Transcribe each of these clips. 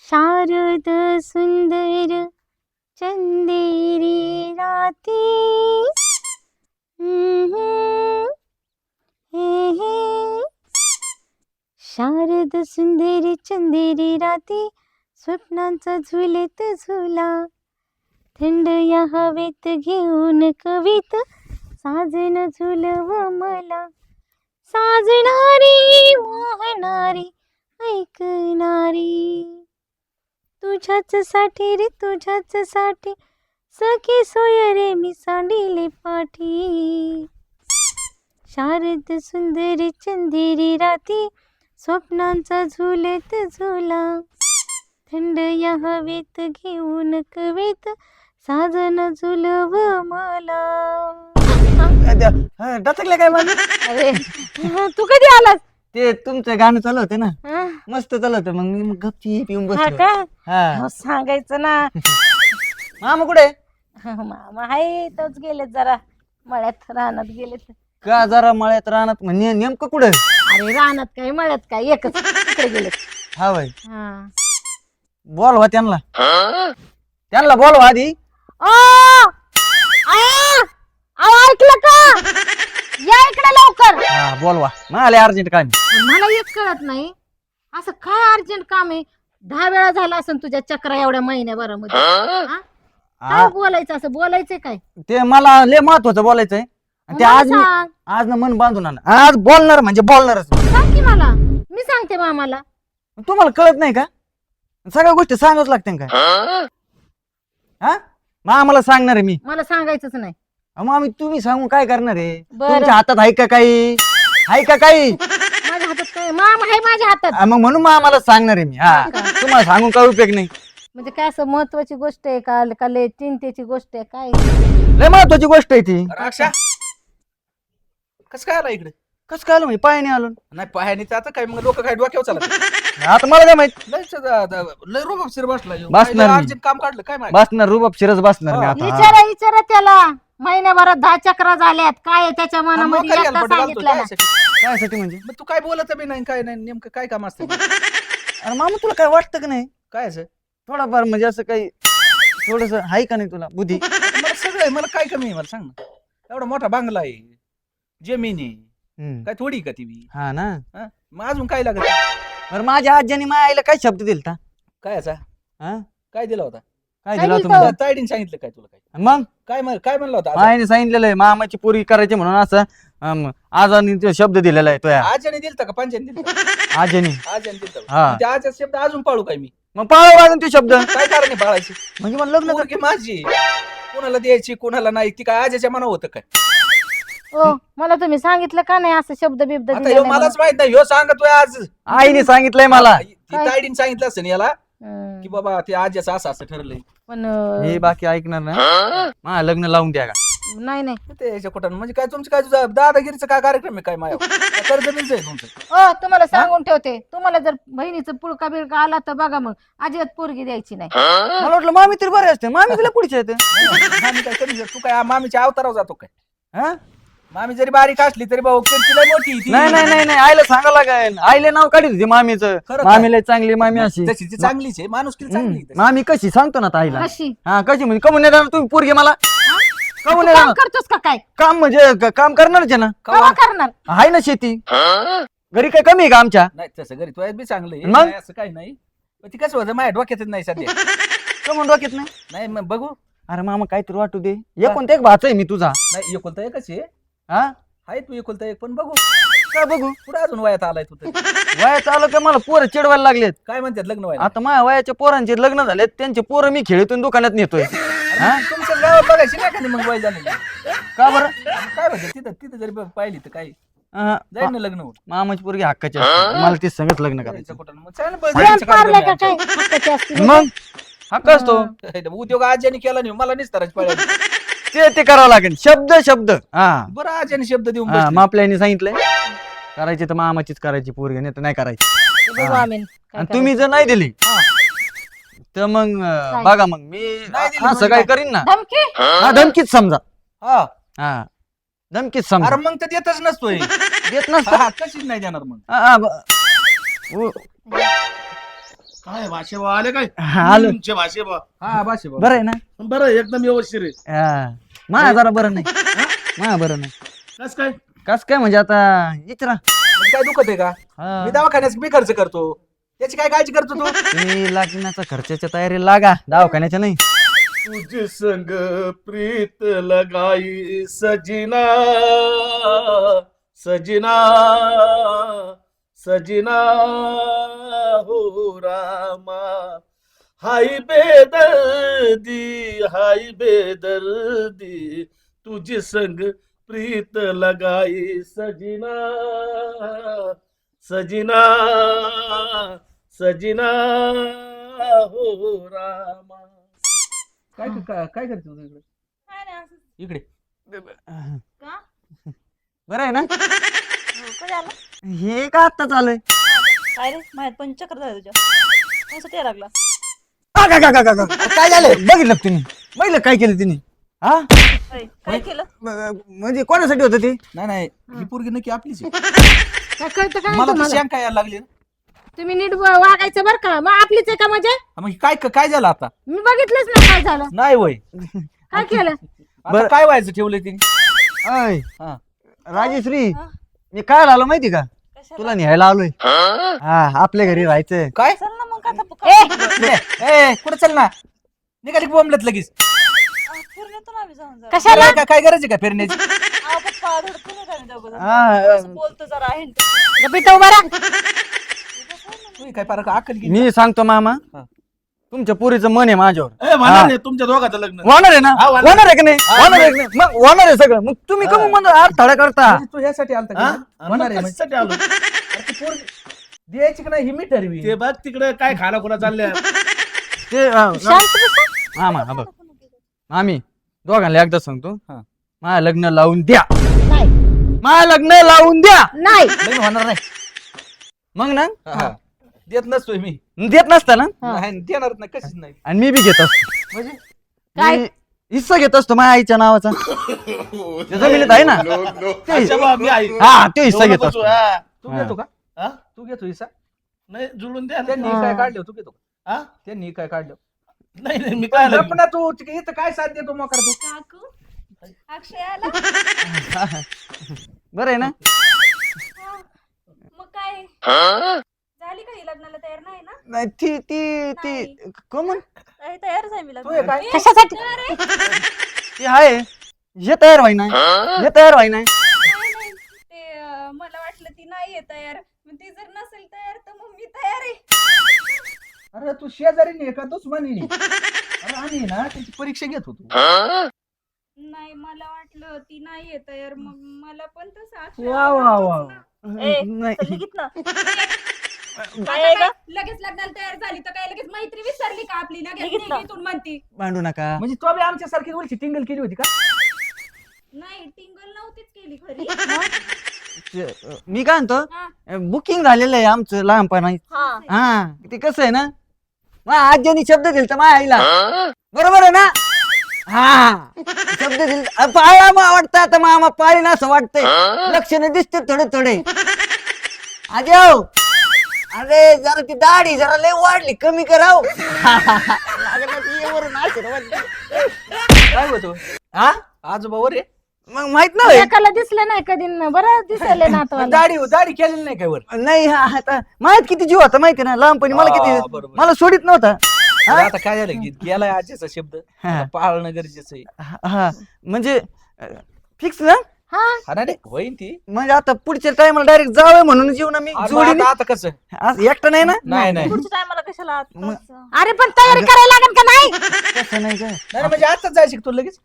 शारद सुंदर चंदेरी राती हे हे शारद सुंदर चंदेरी राती स्वप्नांचा झुलेत झुला थंड या हवेत घेऊन कवित साजन झुलव मला साजणारी मोहणारी ऐकणारी तुझ्याच साठी रे तुझ्याच साठी सखी सोय रे मी सांडिले पाठी शारद सुंदर चंदेरी राती स्वप्नांचा झुलेत झुला थंड या हवेत घेऊन कवित साजन झुलव मला. डचकले काय माझं? अरे तू कधी आलास? ते तुमचं गाणं चालू होतं ना, हा मस्त चालू होतं. मग मी गपची पिऊन हा बसलो. का हा हो, सांगायचं ना. मामा कुठे? मामा आहे तोच गेलेत जरा मळ्यात रानात गेलेत. का जरा मळ्यात राहणार म्हणजे नेमकं कुठे? अरे रानात काय मळ्यात काय एकच तिकडे गेलेत. हा भाई हा बोलवा त्यांना, त्यांना बोलवा आधी. ओ ऐकलं का? या इकडे लवकर. हा बोलवा, मला अर्जंट काय मला एक कळत नाही असं काय अर्जंट काम आहे. 10 वेळा झाला असं तुझ्या चक्रा एवढ्या महिन्याभरामध्ये. हा? काय बोलायचं असं बोलायचंय काय? ते मला लय महत्वाचं बोलायचंय. आणि ते मला आज सांग. आज ना मन बांधून आण. आज बोलणार म्हणजे बोलणारच. सांग की मला, मी सांगते मामाला. तुम्हाला कळत नाही का? सगळ्या गोष्टी सांगावच लागते का? हा मग आम्हाला सांगणार आहे मी. मला सांगायचंच नाही. मग आम्ही तुम्ही सांगून काय करणार आहे? बरं. तुमच्या हातात आहे का काही? आहे का काही? माझ्या हातात काय? मामा आहे माझ्या हातात. मग म्हणून मग आम्हाला सांगणार आहे मी. हा तुम्हाला सांगून काय उपयोग नाही. म्हणजे काय असं महत्वाची गोष्ट आहे का? का लय चिंतेची गोष्ट आहे काय? लय महत्वाची गोष्ट आहे ती. राक्षा कस काय आला इकडे? कसं काय आलं म्हणजे पायाने आलो? नाही पायाने तर आता काय मग लोक काय डोक्यावर चालत आता मला काय माहित. लय रोग शिर बसला बसणार मी. अर्जंट काम काढलं काय माहिती? बसणार रुबाब शिरच बसणार मी आता. विचारा त्याला. महिन्याभरात 10 चक्रा झाल्यात. काय आहे त्याच्या मनामध्ये मग काय एकदा गडबड घालतो, सांगितलं ना. त्यासाठी? कायसाठी म्हणजे? मग तू काय बोलत बी नाही काय नाही नेमकं काय काम असतं? अरे मामा तुला काय वाटतं का नाही? काय असं थोडाफार म्हणजे असं काही थोडस आहे का नाही तुला बुद्धी? मला सगळं आहे, मला काय कमी आहे मला सांग ना. एवढा मोठा बांगला आहे, जमीन आहे, काय थोडी का ती बी? हा ना. हा? मग अजून काय लागत? बरं माझ्या आजीने माझ्या आईला काय शब्द दिलता? काय असा हा काय दिला होता? काय काय दिला दिलता? तुम्ही? तायडीने सांगितलं काय तुला? काय मग काय म्हणलं होता आजा? आईने सांगितलेलं आहे मामाची पोरी करायची म्हणून असं आजाने तो शब्द दिलेला आहे तो या आजाने दिलता का पंचाने दिलता? आजीने. आजाने दिलता का? हा. त्या आजा शब्द अजून पाळू काय मी? मग पाळव अजून ते शब्द. काय कारण आहे पाळायची? म्हणजे मला लग्न पोरगी माझी, कोणाला द्यायची कोणाला नाही ती काय आजाच्या मना होतं काय? ओ मला तुम्ही सांगितलं का नाही असं शब्द बिब्द आता दिलेलं ह्यो आहे मलाच माहित नाही, ह्यो सांगतोय आज. आईने सांगितलंय मला. ती तायडीने सांगितलं असं याला म्हणून. की बाबा ते आज्याचं असं असं ठरलंय. पण हे बाकी ऐकणार ना. मा लग्न लावून द्या का? नाही नाही. ते याच्या कुठं म्हणजे काय तुमचं काय तुझा दादागिरीचं काय कार्यक्रम आहे काय माझ्या कर्ज बिर्ज आहे तुमचं? ओ तुम्हाला सांगून ठेवते, तुम्हाला जर बहिणीचं पुळका बिळका आला तर बघा मग अजिबात पोरगी द्यायची नाही. मला वाटलं मामी तरी बरे असते. मामी तुला पुढचे येते. मामी काय कमी तू काय मामीच्या अवतारावर जातो काय? हा? मामी जरी बारीक असली तरी भाऊ तिला मोठी आहे ती. नाही नाही नाही नाही आईला सांगा लागेल. आईले नाव काढित होती मामीचं. खरं काय? मामीला चांगली मामी अशी. तशी ती चांगलीच आहे, माणूस किती चांगली आहे तशी. मामी कशी सांगतो ना आता आईला. कशी हा कशी म्हणजे कमून नाही देणार तुम्ही पोरगी मला? कमून तू नाही काम देणार? करतोस का काय? काम म्हणजे काम करणारच आहे ना. कवा करणार? आहे ना शेती. घरी काय कमी आहे का आमच्या? नाही तसं घरी तू बी चांगलं आहे, मग? नाही असं काही नाही. पण ती कसं होतं माझ्या डोक्यातच नाही सध्या. कमून डोक्यात नाही. नाही मग बघू. अरे मामा काहीतरी वाटू दे. एकोणता एक भाच आहे मी तुझा. नाही एकुलता एकच आहे. हा आहे तू एकुलता एक पण बघू काय बघू पुढे अजून वयात आलाय तू तरी. वयात आलं का मला पोरं चिडवायला लागलेत. काय म्हणतात लग्न व्हायला? आता माझ्या वयाच्या पोरांचे लग्न झालेत. त्यांचे पोरं मी खेळतून दुकानात नेतोय. हा? तुमच्या गावात बघायची नाही का नाही मग वय झालं का बरं? काय म्हणते तिथं तिथं जरी पाहिली तर काय अहं. जाईल ना लग्न होऊन. मामाची पोरगी हक्काची असते. मला ते संगत लग्न करायचं. कुठं मग चालेल बरं, प्रेम जायचं पारलंय का कार्यक्रम काय? हक्काची असते. मग हक्क असतो. आहे आमचा. उद्योग आज्याने केला नाही मला निस्ताराच पाहिजे. ते करावं लागेल. शब्द शब्द. हा बरं आज्याने शब्द देऊन हा बसली. मापल्याने सांगितलंय करायची तर मामाचीच करायची पोरगी नाही तर नाही करायची. बघू आम्ही काय आणि तुम्ही जर नाही दिली हा. तर मग काय? बघा मग मी नाही दिली असं म्हणजे काय काय? करीन ना. करायचं. धमकी? हा धमकीच समजा. हा हा धमकीच समजा. अरे मग तर देतच नसतोय. देत नसतं. हा, कशीच नाही देणार मग. हा, हा, ब- उ- काय भाषेबा आले काय आलो. तुमचे भाषेबा हा बाशी भाऊ. बरं आहे ना बरं एकदम व्यवस्थित आहे. हा. मा जरा बरं नाही मा बरं नाही कस काय कस काय म्हणजे आता इचरा मग काय दुखत आहे का हा. मी दवाखान्यात मी खर्च करतो त्याची काय काळजी करतो तू तुम्ही लग्नाचा खर्चाच्या तयारी लागा दवाखान्याच्या नाही तुझे संग प्रीत लगाई सजना सजना सजना हो रामा हाय बेदर्दी तुझे संग प्रीत लगाई सजना सजना सजना हो रामा. काय करतो तू इकडे काय नाही असं. इकडे का? बरं आहे ना हो, कधी आला? हे का आता चालूय काय रे माहित पण चक्कर झालं तुझ्या कसं ते लागला काय झालं बघितलं का तिने बघितलं काय केलं तिने हा होय, काय केलं म्हणजे कोणासाठी होतं ते नाही ही पोरगी नक्की आपलीच आहे. काय कळतं काय मला तर तुम्हाला? शंका यायला लागली ना. तुम्ही नीट वागायचं बरं का मग आपलीच आहे का म्हणजे हा, मग काय काय झालं आता मी बघितलंच ना काय झालं नाही वय काय केलं आता बरं. काय व्हायचं ठेवलंय तिने अय हा. राजेश्री हा? मी काय आलो माहिती का कशाला? तुला न्यायला आलोय हा आपल्या घरी राहायचंय काय चल ना मग का कुठं चल ना निघाली बोंबलत लगेच फिरून येतो ना आम्ही जाऊन जरा. कशाला काय गरज आहे का फिरण्याची अहो, पप्पा धडकून येतो आम्ही दोघं जण. हा, असं बोलतो जरा आहे गप्पीत उभा राहा. तुम्ही काय पार अक्कल गेली? मी सांगतो मामा हा. तुमच्या पुरीचं मन आहे माझ्यावर ए म्हणा रे तुमच्या दोघांचं लग्न होणार आहे ना हा, होणार. होणार आहे का नाही होणार आहे का नाही? मग होणार आहे सगळं मग तुम्ही कमी म्हणून अडथळा करता म्हणजे तू ह्यासाठी आलता हा? का? होणार आहे म्हणजे. कशासाठी आलो अरे ती पोरगी द्यायची का नाही ही मी ठरवी ते बघ तिकडे काय खाना खुना चालल्या ते शांत बसा. मामा हा बघ आम्ही दोघांना एकदा सांगतो हा. माझं लग्न लावून द्या नाही माझं लग्न लावून द्या नाही लग्न होणार नाही मग ना हा. देत नसतोय मी देत नसता ना हा. नाही देणार नाही कशीच नाही आणि मी बी घेत असतो म्हणजे काय? मी हिस्सा घेत असतो माझ्या आईच्या नावाचा ते जमिनीत आहे ना ते- अच्छा बा, मी आई हा तो हिस्सा नको घेत तू, असतो हा. तू हा. घेतो का हा? तू घेतो हिसा नाही जुळून द्या ना. त्यांनी हा. काय काढलं तू घेतो का हा? त्यांनी काय काढलं नाही नाही मी काय गप ना तू इथं काय साथ देतो मग तू काकू अक्षय आला बरं आहे ना मग काय झाली का ही लग्नाला तयार नाही ना नाही ती ती ती कोण काही तयारच आहे मी तू हे काय? लग्न कशासाठी? ती आहे हे तयार व्हाय नाही हे तयार व्हाय नाही ते मला वाटलं ती नाहीये तयार मग ती जर नसेल तयार तर मग मी तयार आहे अरे तू शेजारीने का दुश्मनीने अरे आम्ही ना त्याची परीक्षा घेत होतो नाही मला वाटलं ती नाहीये तयार मग मला पण तसं वा वा वा नाही लगेच लग्नाला तयार झाली तर काय लगेच मैत्री विसरली का आपली लगेच निघितून म्हणती भांडू नका म्हणजे तो बी आमच्यासारखी वरची टिंगल केली होती का नाही टिंगल नव्हतीच केली खरी मी काय म्हणतो हा. बुकिंग झालेलं आहे आमचं लहानपणा हा हा ते कसं आहे ना माझ्या आज्यानी शब्द दिलता माझ्या आईला बरोबर आहे ना हा शब्द दिल पाळा मग वाटतं आता मामा पाळीन असं वाटतंय लक्षणं दिसते थोडे थोडे आजो अरे जरा ती दाढी जरा लय वाढली कमी कराव काय होतो हा आजोबा वर आहे मग माहित नाही एकाला दिसलं नाही कधी बरं दिसले ना आता दाढी केलेली नाही काय वर नाही हा आता माहित किती जीव होता माहिती ना लहानपणी मला हा, किती बरोबर. मला सोडित नव्हता अरे आता काय झालं की गेलाय आजीचा शब्द हा. आता पाळणं गरजेचं आहे हा म्हणजे फिक्स ना हा हा ना रे होईन ती म्हणजे आता पुढच्या टायमाला डायरेक्ट जावं म्हणून जीव ना मी अरे जोडीने आता आता कसं आज एकटं नाही ना नाही पुढच्या टायमाला कशाला आत्ताच? अरे पण तयारी करायला लागेल का नाही तसं नाही काय नाही म्हणजे आताच जायचं का तू लगेच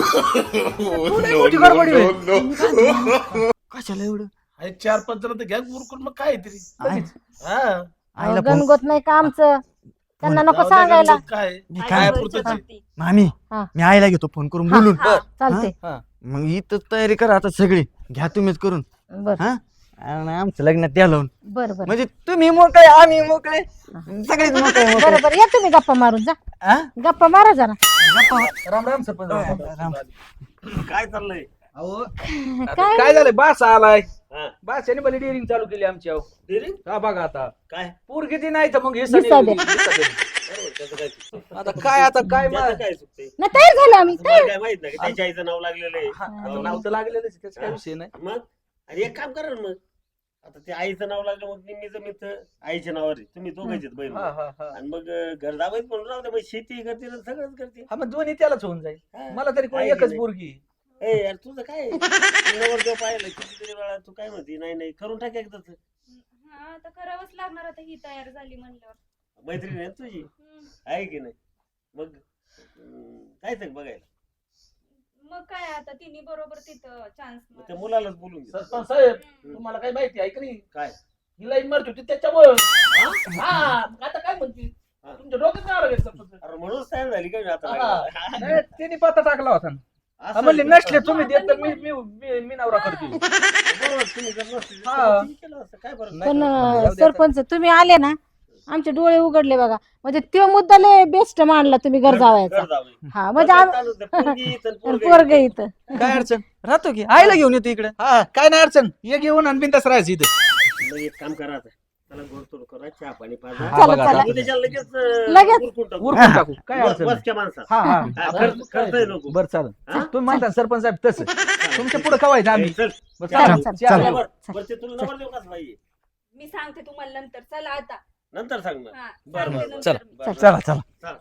तू लई मोठी गडबडी होईल. कशाला एवढं अरे 4-5 जण तर घ्या उरकून मग काय तरी लगेच. हा आईला फोन गणगोत नाही का आमचं त्यांना नको जाऊ द्या सांगायला गणगोत काय मी आई काय बरोबर पुरतं सांगते. मामी हा. मी आईला घेतो फोन करून बोलून चालते हा. मग इथं तयारी करा आता सगळी घ्या तुम्हीच करून बर हा आणि आमचं लग्नात द्या लावून बर बर म्हणजे तुम्ही मोकळे आम्ही मोकळे सगळेच मोकळे मोकळे बरोबर या तुम्ही गप्पा मारून जा हा? गप्पा मारा जरा राम राम सरपंच राम. काय चाललंय अहो काय काय झालंय बास आलाय हा. बादशाने भले डेअरिंग चालू केली आमची अहो. डेअरिंग हा बघा आता काय पूर किती नाही तर मग हे हिस्सा सगळे- दे. हिस्सा दे. बरोबर, त्याचं काय चुकतंय? आता काय त्याचं काय चुकतंय? नाही तयार झालो आम्ही तुम्हाला काय माहित नाही का? त्याच्या आईचं नाव लागलेलं आहे हा, आता नाव तर लागलेलंच आहे, त्याचा काय विषय नाही. मग आणि एक काम करा ना मग आता ते आईचं नाव लागलं मग निम्मी जमीन तर आईच्या नावावर आहे. तुम्ही दोघांचे बहीण हा हा हा आणि मग घर दाबायच म्हणून राहू दे. मग शेती करते ना सगळंच करते हा मग दोन्ही त्यालाच होऊन जाईल. हा. मला तरी कोणी आहे की एकच नाही? पोरगी. ए यार तुझं काय नवरदेव पाहिलं कितीतरी वेळा तू काय म्हणते नाही करून टाक एकदाच. हा आता करावंच लागणार आता ही तयार झाली म्हणल्यावर मैत्रीण आहे ना तुझी आहे की नाही मग काय सांग बघायला मग काय आता तिने बरोबर तिथं चान्स मग त्या मुलालाच बोलून घे. सरपंच साहेब तुम्हाला काय माहिती आहे का नाही काय हिला इमारत होती त्याच्यामुळं हा मग आता काय म्हणते हा. तुमच्या डोक्यात काय आलं सरपंच अरे म्हणूनच तयार झाली का मी आता हा. नाही, तिने पत्ता टाकला होता ना. असं हा, म्हणले आहे का? नसले तुम्ही देत तर मी नवरा करते. बरोबर, तुम्ही जर नसते तर हा. तुम्ही केलं असतं. काय बरं नाही. पण जाऊ दे सरपंच तुम्ही आले ना आमचे डोळे उघडले बघा म्हणजे तो मुद्दा लय बेस्ट मांडला तुम्ही घर जावायचा घर जावई. हा म्हणजे आम- चालूच आहे. पोरगी इथं, पोरगं पोरग इथं. इथं काय अडचण राहतो की आईला घेऊन येतो इकडे. हा काय नाही अडचण ये घेऊन आणि बिंदास राहायचं इथं. मग एक काम करा आता. त्याला गोडतोड करा चहा पाणी पाजा हा, चला, बघा चला. आता. उद्याच्या लगेच लगेच. उरकून टाकू. उरकून टाकू काय अडचण नाही. बसच्या माणसात हा हा हा, करतोय नको बरं चालेल हा? तुम्ही म्हणता सरपंच साहेब तसं तुमच्या पुढे कवायचं आम्ही. चल बरं, चला, चालेल. चला, चालेल. चला. बरं ते तुला नंबर देऊ काच पाहिजे मी सांगते तुम्हाला नंतर चला आता नंतर सांग ना हा बरं, सांगते बरं, नंतर चला. मी. चला चला चला